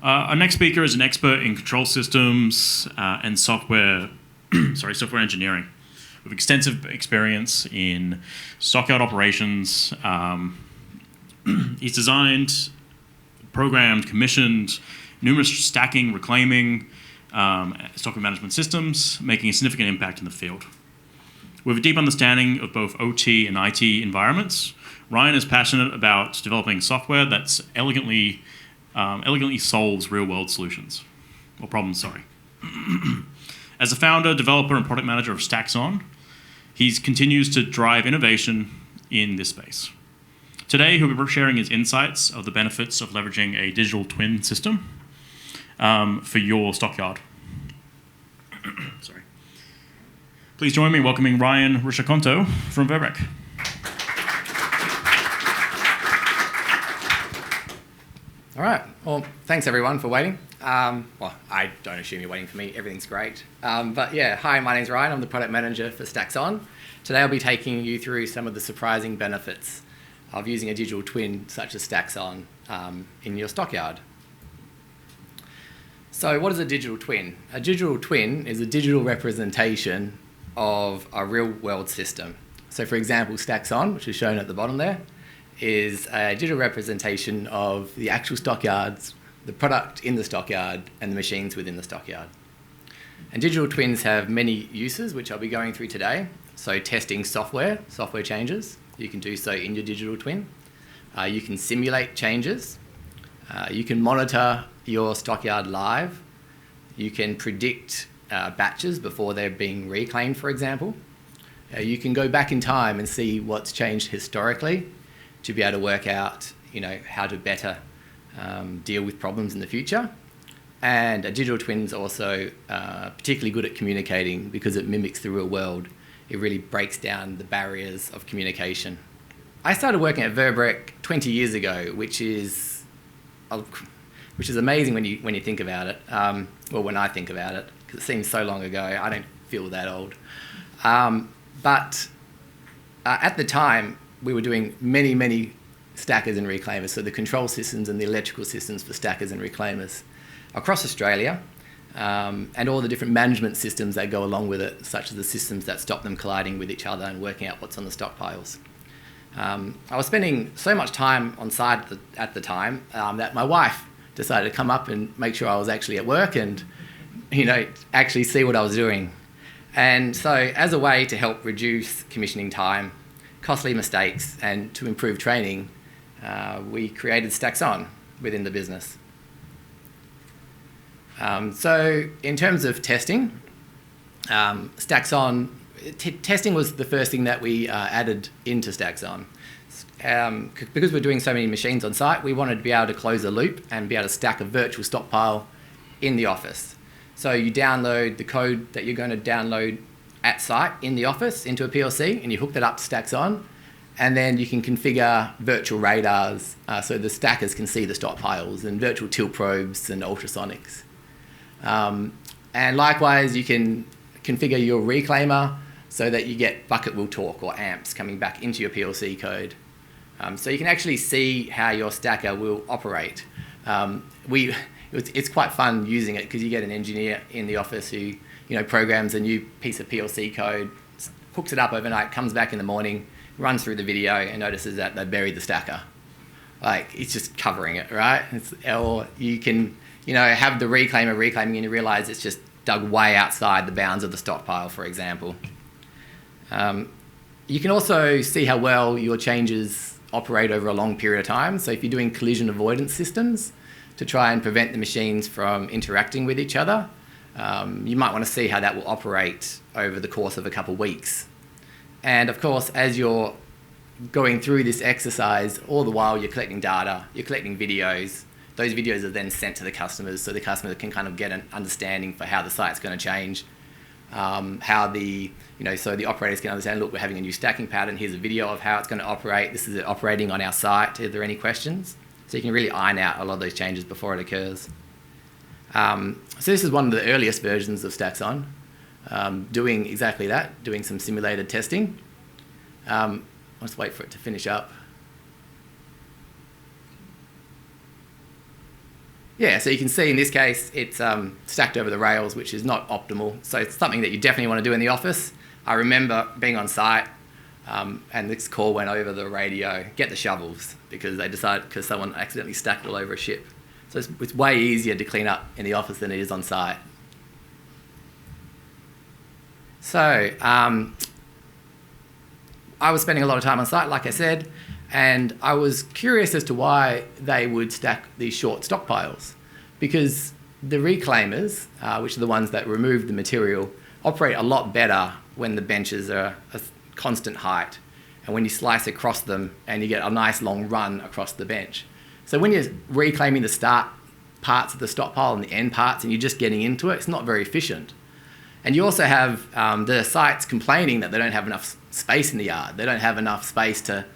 Our next speaker is an expert in control systems and software engineering with extensive experience in Stockyard operations. He's designed, programmed, commissioned numerous stacking, reclaiming, stock management systems, making a significant impact in the field. With a deep understanding of both OT and IT environments, Ryan is passionate about developing software that's elegantly solves real-world solutions, or problems, sorry. As a founder, developer, and product manager of StacksOn, he continues to drive innovation in this space. Today, he'll be sharing his insights of the benefits of leveraging a digital twin system for your Stockyard. Sorry. Please join me in welcoming Ryan Rusha-Conto from Verbrec. All right. Well, thanks everyone for waiting. Well, I don't assume you're waiting for me. Everything's great. But yeah, hi, my name's Ryan. I'm the product manager for StacksOn. Today I'll be taking you through some of the surprising benefits of using a digital twin such as StacksOn in your Stockyard. So what is a digital twin? A digital twin is a digital representation of a real-world system. So for example, StacksOn, which is shown at the bottom there, is a digital representation of the actual stockyards, the product in the stockyard, and the machines within the stockyard. And digital twins have many uses, which I'll be going through today. So testing software changes, you can do so in your digital twin. You can simulate changes. You can monitor your stockyard live. You can predict batches before they're being reclaimed, for example. You can go back in time and see what's changed historically to be able to work out, how to better deal with problems in the future. And a digital twin is also particularly good at communicating because it mimics the real world. It really breaks down the barriers of communication. I started working at Verbrec 20 years ago, which is amazing when you think about it. Well, when I think about it, because it seems so long ago. I don't feel that old. But at the time, we were doing many stackers and reclaimers, so the control systems and the electrical systems for stackers and reclaimers across Australia, and all the different management systems that go along with it, such as the systems that stop them colliding with each other and working out what's on the stockpiles. I was spending so much time on site at the time that my wife decided to come up and make sure I was actually at work and actually see what I was doing. And so as a way to help reduce commissioning time, costly mistakes, and to improve training, we created StacksOn within the business. So in terms of testing, StacksOn, testing was the first thing that we added into StacksOn. Because we're doing so many machines on site, we wanted to be able to close a loop and be able to stack a virtual stockpile in the office. So you download the code that you're going to download at site in the office into a PLC, and you hook that up to StacksOn, and then you can configure virtual radars so the stackers can see the stockpiles, and virtual tilt probes and ultrasonics. And likewise, you can configure your reclaimer so that you get bucket will torque or amps coming back into your PLC code. So you can actually see how your stacker will operate. It's quite fun using it because you get an engineer in the office who programs a new piece of PLC code, hooks it up overnight, comes back in the morning, runs through the video and notices that they buried the stacker. Like, it's just covering it, right? Or you can have the reclaimer reclaiming and you realise it's just dug way outside the bounds of the stockpile, for example. You can also see how well your changes operate over a long period of time. So if you're doing collision avoidance systems to try and prevent the machines from interacting with each other, you might want to see how that will operate over the course of a couple of weeks. And of course, as you're going through this exercise, all the while you're collecting data, you're collecting videos. Those videos are then sent to the customers so the customer can kind of get an understanding for how the site's going to change, so the operators can understand, look, we're having a new stacking pattern, here's a video of how it's going to operate, this is it operating on our site, are there any questions? So you can really iron out a lot of those changes before it occurs. So this is one of the earliest versions of StacksOn. doing exactly that, doing some simulated testing. I'll just wait for it to finish up. Yeah, so you can see in this case, it's stacked over the rails, which is not optimal. So it's something that you definitely want to do in the office. I remember being on site and this call went over the radio, get the shovels, because someone accidentally stacked all over a ship. So it's way easier to clean up in the office than it is on site. So I was spending a lot of time on site, like I said, and I was curious as to why they would stack these short stockpiles, because the reclaimers, which are the ones that remove the material, operate a lot better when the benches are a constant height and when you slice across them and you get a nice long run across the bench. So when you're reclaiming the start parts of the stockpile and the end parts and you're just getting into it, it's not very efficient. And you also have the sites complaining that they don't have enough space in the yard. They don't have enough space to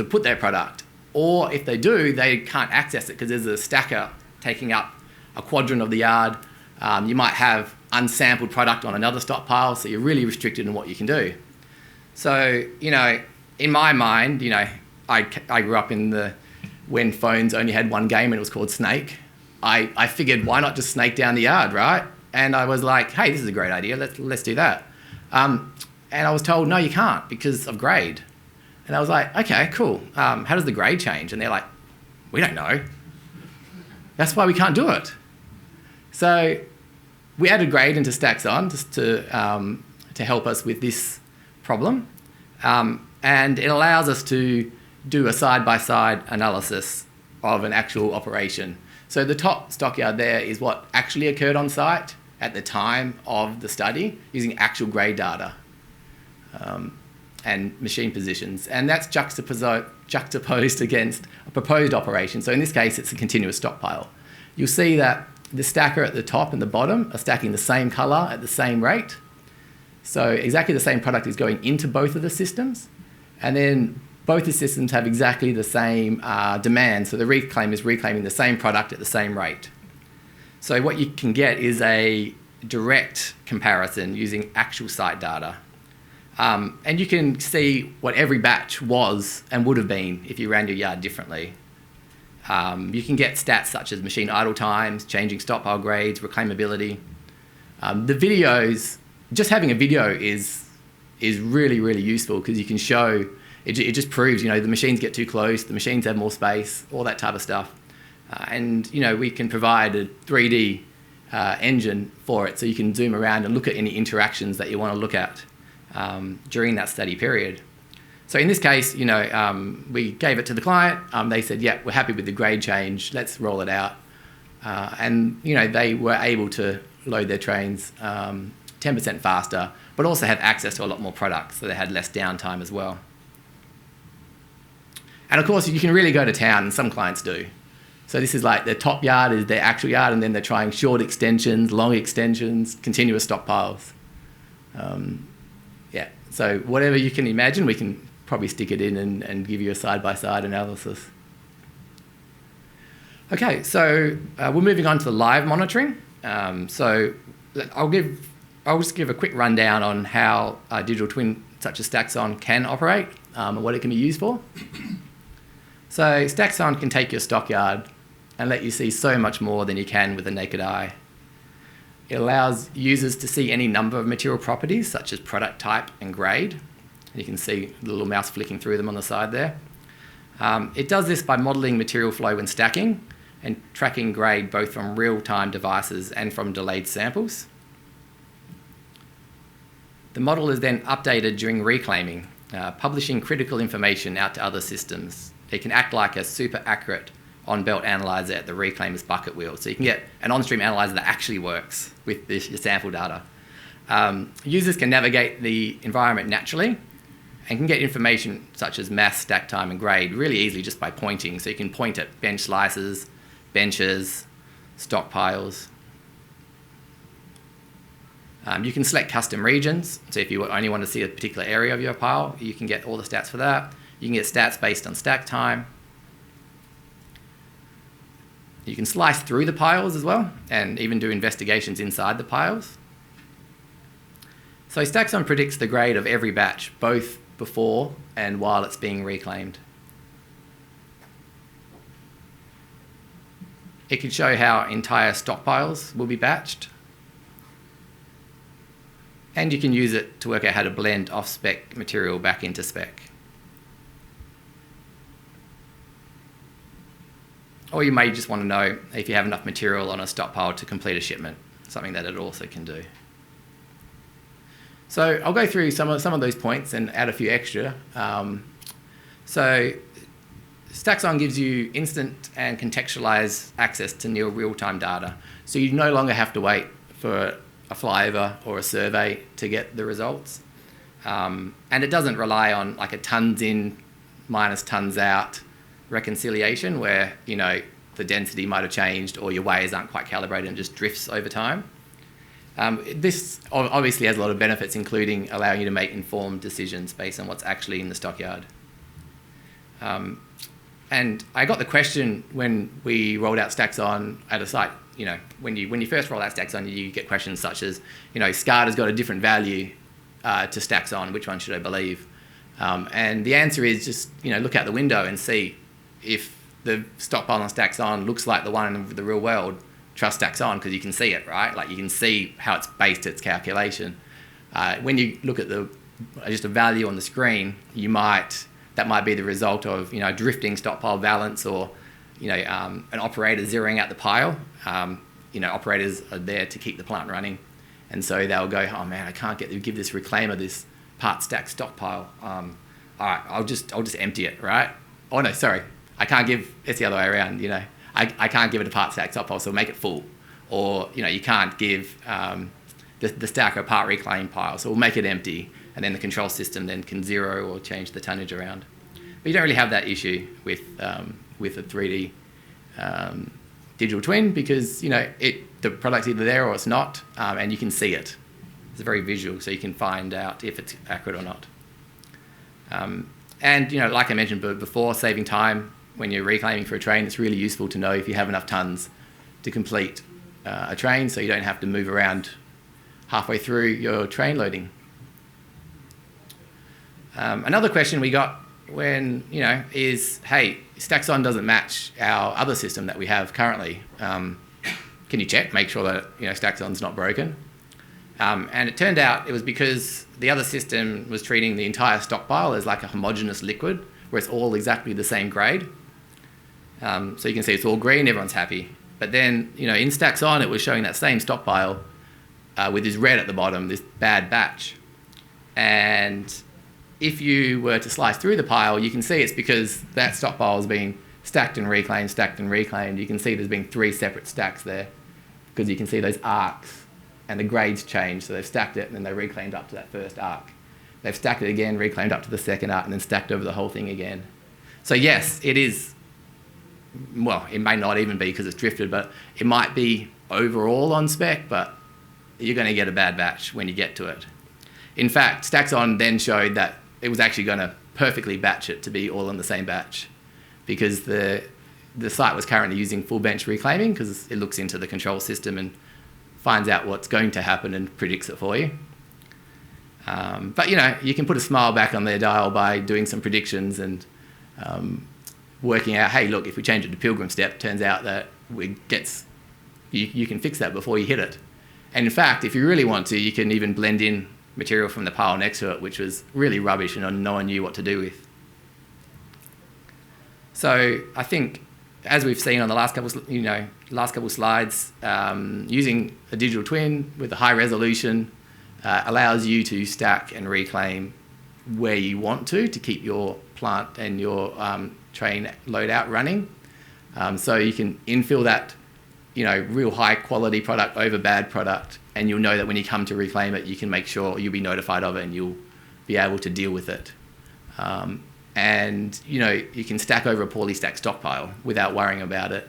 put their product. Or if they do, they can't access it because there's a stacker taking up a quadrant of the yard. You might have unsampled product on another stockpile, so you're really restricted in what you can do. So, in my mind, I grew up when phones only had one game and it was called Snake. I figured, why not just snake down the yard, right? And I was like, hey, this is a great idea. Let's do that. And I was told, no, you can't because of grade. And I was like, okay, cool. How does the grade change? And they're like, we don't know. That's why we can't do it. So we added grade into StacksOn just to help us with this problem. And it allows us to do a side-by-side analysis of an actual operation. So the top stockyard there is what actually occurred on site at the time of the study using actual grade data and machine positions. And that's juxtaposed against a proposed operation. So in this case, it's a continuous stockpile. You'll see that the stacker at the top and the bottom are stacking the same color at the same rate. So exactly the same product is going into both of the systems. And then both the systems have exactly the same demand. So the reclaim is reclaiming the same product at the same rate. So what you can get is a direct comparison using actual site data. And you can see what every batch was and would have been if you ran your yard differently. You can get stats such as machine idle times, changing stockpile grades, reclaimability. The videos, just having a video is really, really useful because you can show, it just proves, the machines get too close, the machines have more space, all that type of stuff. And we can provide a 3D engine for it so you can zoom around and look at any interactions that you want to look at during that study period. So in this case, we gave it to the client. They said, yeah, we're happy with the grade change. Let's roll it out. And, they were able to load their trains 10% faster, but also have access to a lot more products. So they had less downtime as well. And of course, you can really go to town, and some clients do. So this is like their top yard is their actual yard, and then they're trying short extensions, long extensions, continuous stockpiles. Yeah, so whatever you can imagine, we can probably stick it in and give you a side-by-side analysis. Okay, so we're moving on to the live monitoring. So I'll just give a quick rundown on how a digital twin such as StacksOn can operate and what it can be used for. So StacksOn can take your stockyard and let you see so much more than you can with the naked eye. It allows users to see any number of material properties such as product type and grade. And you can see the little mouse flicking through them on the side there. It does this by modelling material flow when stacking and tracking grade both from real-time devices and from delayed samples. The model is then updated during reclaiming, publishing critical information out to other systems. It can act like a super accurate on-belt analyzer at the reclaimer's bucket wheel. So you can get an on-stream analyzer that actually works with your sample data. Users can navigate the environment naturally and can get information such as mass, stack time, and grade really easily just by pointing. So you can point at bench slices, benches, stockpiles. You can select custom regions. So if you only want to see a particular area of your pile, you can get all the stats for that. You can get stats based on stack time. You can slice through the piles as well and even do investigations inside the piles. So StacksOn predicts the grade of every batch, both before and while it's being reclaimed. It can show how entire stockpiles will be batched. And you can use it to work out how to blend off-spec material back into spec. Or you may just want to know if you have enough material on a stockpile to complete a shipment, something that it also can do. So I'll go through some of those points and add a few extra. So StacksOn gives you instant and contextualized access to near real-time data. So you no longer have to wait for a flyover or a survey to get the results. And it doesn't rely on like a tons in minus tons out reconciliation where, you know, the density might have changed or your weighers aren't quite calibrated and just drifts over time. This obviously has a lot of benefits, including allowing you to make informed decisions based on what's actually in the stockyard. And I got the question when we rolled out StacksOn at a site. You know, when you first roll out StacksOn, you get questions such as, you know, SCADA's got a different value to StacksOn. Which one should I believe? And the answer is just, you know, look out the window and see if the stockpile on StacksOn looks like the one in the real world. Trust StacksOn because you can see it, right? Like you can see how it's based its calculation. When you look at just a value on the screen, that might be the result of, you know, drifting stockpile balance or, you know, an operator zeroing out the pile. You know, operators are there to keep the plant running, and so they'll go, oh man, I can't give this reclaimer this part stack stockpile. All right, I'll just empty it, right? Oh no, sorry, I can't give. It's the other way around. You know, I can't give it a part stack stockpile, so make it full. Or, you know, you can't give the stack a part reclaim pile, so we'll make it empty, and then the control system then can zero or change the tonnage around. But you don't really have that issue with a 3D digital twin because, you know, the product's either there or it's not, and you can see it. It's very visual, so you can find out if it's accurate or not. And, you know, like I mentioned before, saving time when you're reclaiming for a train, it's really useful to know if you have enough tons to complete a train, so you don't have to move around halfway through your train loading. Another question we got is, hey, StacksOn doesn't match our other system that we have currently. Can you check, make sure that, you know, StacksOn's not broken? And it turned out it was because the other system was treating the entire stockpile as like a homogeneous liquid, where it's all exactly the same grade. So you can see it's all green, everyone's happy. But then, you know, in StacksOn, it was showing that same stockpile with this red at the bottom, this bad batch. And if you were to slice through the pile, you can see it's because that stockpile has been stacked and reclaimed, stacked and reclaimed. You can see there's been 3 separate stacks there because you can see those arcs and the grades change. So they've stacked it and then they reclaimed up to that first arc. They've stacked it again, reclaimed up to the second arc, and then stacked over the whole thing again. So yes, it is, well, it may not even be because it's drifted, but it might be overall on spec, but you're going to get a bad batch when you get to it. In fact, StacksOn then showed that it was actually going to perfectly batch it to be all in the same batch because the site was currently using full bench reclaiming because it looks into the control system and finds out what's going to happen and predicts it for you. But, you know, you can put a smile back on their dial by doing some predictions and working out, hey, look, if we change it to pilgrim step, turns out that you can fix that before you hit it. And in fact, if you really want to, you can even blend in material from the pile next to it, which was really rubbish and no one knew what to do with. So I think, as we've seen on the last couple slides, using a digital twin with a high resolution allows you to stack and reclaim where you want to keep your plant and your train loadout running. So you can infill that, you know, real high quality product over bad product, and you'll know that when you come to reclaim it, you can make sure you'll be notified of it and you'll be able to deal with it. And, you know, you can stack over a poorly stacked stockpile without worrying about it.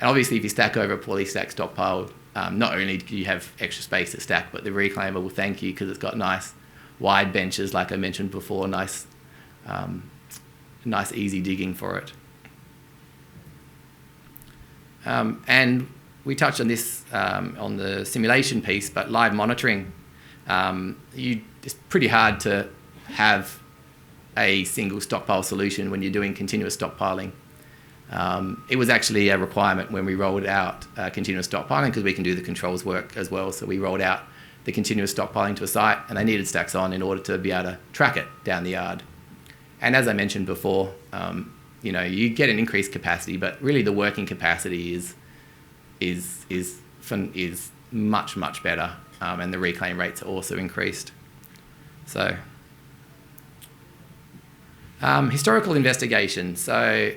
And obviously, if you stack over a poorly stacked stockpile, not only do you have extra space to stack, but the reclaimer will thank you because it's got nice wide benches, like I mentioned before, nice easy digging for it. And we touched on this on the simulation piece, but live monitoring it's pretty hard to have a single stockpile solution when you're doing continuous stockpiling. It was actually a requirement when we rolled out continuous stockpiling, because we can do the controls work as well. So we rolled out the continuous stockpiling to a site, and they needed StacksOn in order to be able to track it down the yard. And as I mentioned before, you get an increased capacity, but really the working capacity is much, much better, and the reclaim rates are also increased. So, historical investigation. So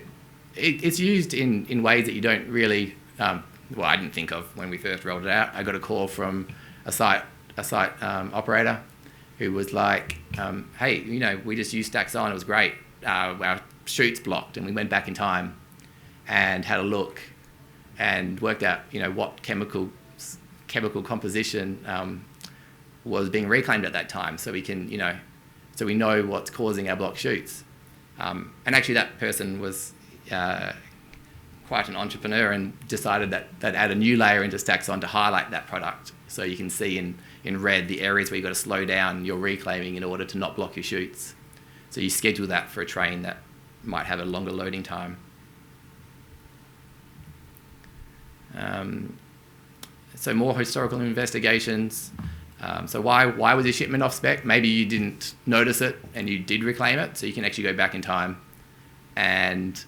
it's used in ways that you don't really, I didn't think of when we first rolled it out. I got a call from a site operator who was like, hey, we just used StacksOn, it was great. Our chutes blocked, and we went back in time and had a look and worked out, what chemical composition was being reclaimed at that time, so we can, so we know what's causing our blocked chutes. And actually that person was quite an entrepreneur and decided that they'd add a new layer into StacksOn to highlight that product. So you can see in red the areas where you've got to slow down your reclaiming in order to not block your chutes. So you schedule that for a train that might have a longer loading time. So more historical investigations. So why was your shipment off spec? Maybe you didn't notice it and you did reclaim it, so you can actually go back in time and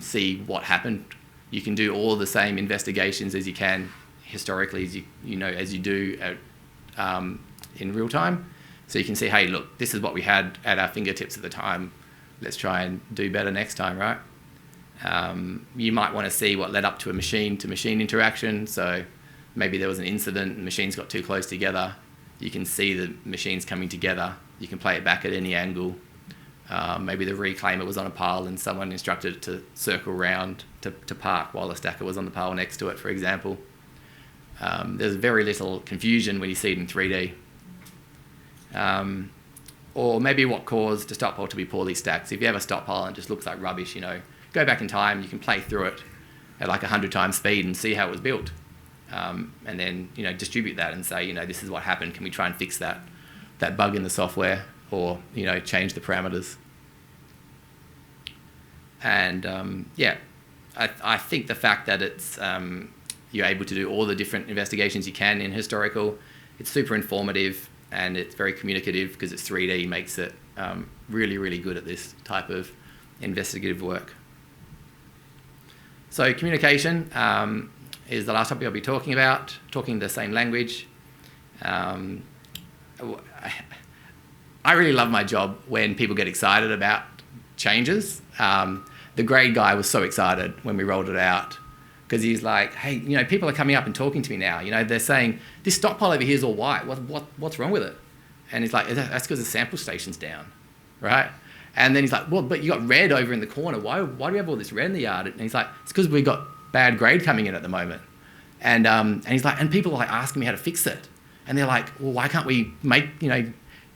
see what happened. You can do all the same investigations as you can historically as you do in real time. So you can see, hey, look, this is what we had at our fingertips at the time. Let's try and do better next time, right? You might want to see what led up to a machine-to-machine interaction. So maybe there was an incident and machines got too close together. You can see the machines coming together. You can play it back at any angle. Maybe the reclaimer was on a pile and someone instructed it to circle round to park while the stacker was on the pile next to it, for example. There's very little confusion when you see it in 3D. Or maybe what caused a stockpile to be poorly stacked. So if you have a stockpile and it just looks like rubbish, go back in time, you can play through it at like 100 times speed and see how it was built. And then, distribute that and say, this is what happened. Can we try and fix that bug in the software, or, change the parameters? And, I think the fact that it's, you're able to do all the different investigations you can in historical, it's super informative and it's very communicative because it's 3D, makes it really, really good at this type of investigative work. So communication is the last topic I'll be talking about, talking the same language. I really love my job when people get excited about changes. The grade guy was so excited when we rolled it out because he's like, hey, people are coming up and talking to me now. They're saying, this stockpile over here is all white. What's wrong with it? And he's like, that's because the sample station's down, right? And then he's like, well, but you got red over in the corner. Why do we have all this red in the yard? And he's like, it's because we got bad grade coming in at the moment. And he's like, and people are like asking me how to fix it. And they're like, well, why can't we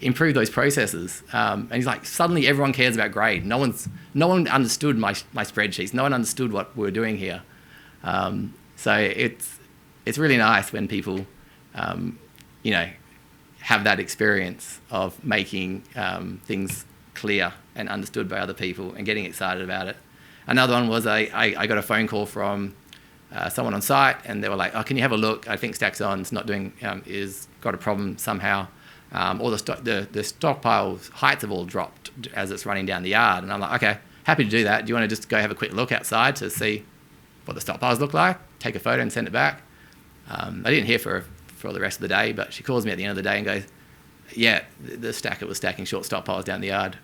improve those processes? And he's like, suddenly everyone cares about grade. No one understood my spreadsheets. No one understood what we were doing here. So it's really nice when people, have that experience of making things clear and understood by other people and getting excited about it. Another one was I got a phone call from someone on site, and they were like, oh, can you have a look? I think StacksOn's not doing, is got a problem somehow. All the stockpile heights have all dropped as it's running down the yard. And I'm like, okay, happy to do that. Do you want to just go have a quick look outside to see what the stockpiles look like? Take a photo and send it back. I didn't hear for the rest of the day, but she calls me at the end of the day and goes, yeah, the stacker was stacking short stockpiles down the yard.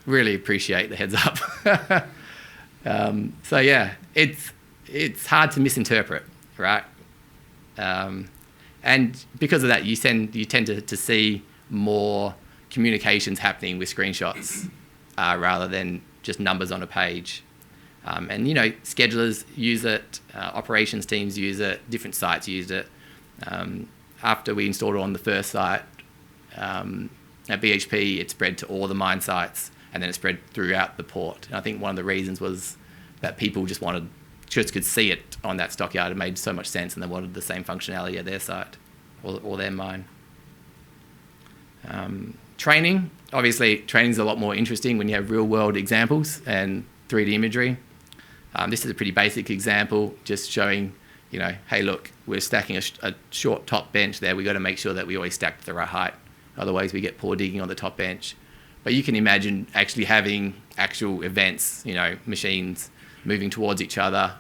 Really appreciate the heads up. So yeah, it's hard to misinterpret, right? And because of that, you tend to see more communications happening with screenshots rather than just numbers on a page. And schedulers use it, operations teams use it, different sites use it. After we installed it on the first site at BHP, it spread to all the mine sites, and then it spread throughout the port. And I think one of the reasons was that people just could see it on that stockyard. It made so much sense, and they wanted the same functionality at their site or their mine. Training, obviously training's a lot more interesting when you have real world examples and 3D imagery. This is a pretty basic example, just showing, hey look, we're stacking a short top bench there. We've got to make sure that we always stack to the right height. Otherwise we get poor digging on the top bench. But you can imagine actually having actual events, machines moving towards each other,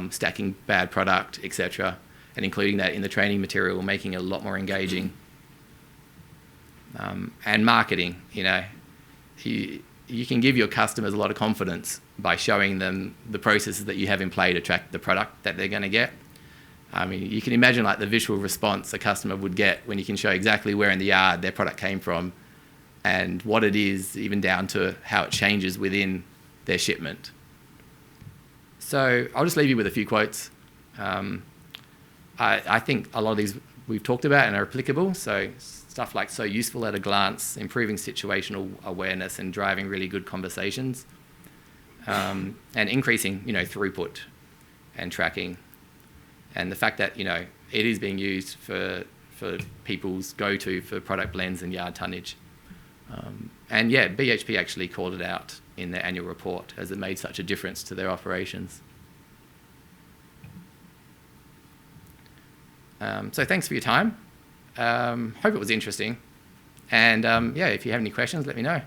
stacking bad product, etc., and including that in the training material, making it a lot more engaging. And marketing, you can give your customers a lot of confidence by showing them the processes that you have in play to track the product that they're going to get. I mean, you can imagine like the visual response a customer would get when you can show exactly where in the yard their product came from and what it is, even down to how it changes within their shipment. So I'll just leave you with a few quotes. I think a lot of these we've talked about and are applicable. So stuff like so useful at a glance, improving situational awareness and driving really good conversations, and increasing, throughput and tracking. And the fact that, it is being used for people's go-to for product blends and yard tonnage. And yeah, BHP actually called it out in their annual report as it made such a difference to their operations. So thanks for your time. Hope it was interesting. And if you have any questions, let me know.